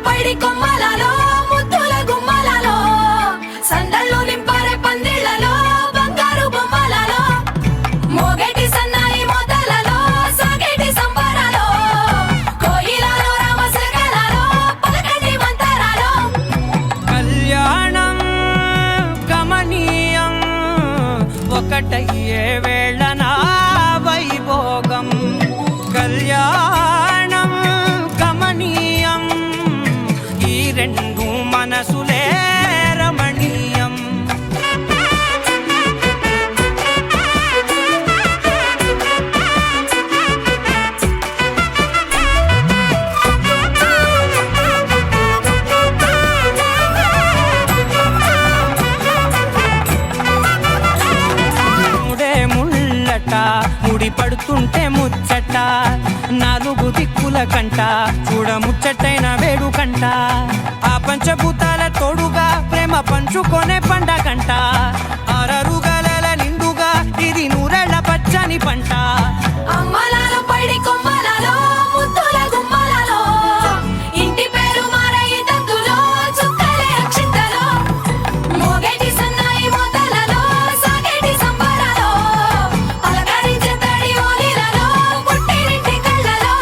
పైడి కొమ్మలలో ముద్దుల గుమ్మలలో సందళ్ళు నింపారే పందిళ్లలో బంగారు బొమ్మలలో మోగేటి సన్నాయి మోతలలో సాగేటి సంబరాలో కోయిలలో రామసగలలో పలకటి మంతరాలో కళ్యాణం గమనీయం ఒకటయ్యే వేళన వైభోగం కళ్యాణం గమనీయం ఈ రెండు మనసులే రమణీయం ముడే ముళ్ళట ముడి పడుతుంటే ముచ్చట నాలుగు దిక్కుల కంట చూడ ముచ్చటైన వేడుకంట ఆ పంచభూతాల తోడుగా ప్రేమ పంచుకొనే పండగంట ఆరరు గలల నిండుగా ఇది నూరెళ్ళ పచ్చని పంట అమ్మలాలో పైడి కొమ్మలలో ముద్దుల గుమ్మలలో ఇంటి పేరు మారయి తంతులో చుక్కలే అక్షింతలో మోగేటి సన్నాయి మోతలలో సాగేటి సంబరాలో పలకరించే తడి ఓలిలలో పుట్టినింటి కళ్ళలో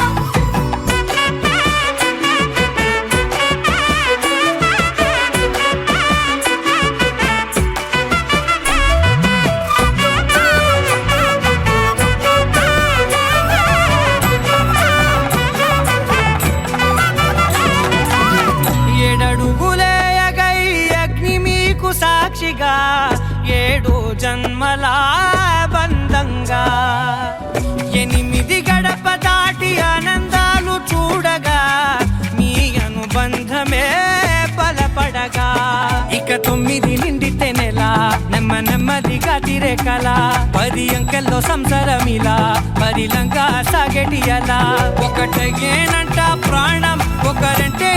ఏడడుగులేయగై అగ్ని మీకు సాక్షిగా ఏడు జన్మల బంధంగా ఎనిమిది గడప దాటి ఆనందాలు చూడగా మీ అనుబంధమే బలపడగా ఇక 9 నిండితే నెల నెమ్మదిగా తిరే కల 10 అంకెల్లో సంసారమిలా పరిలంగా సాగేటి అలా ఒకటేనంట ప్రాణం ఒకరంటే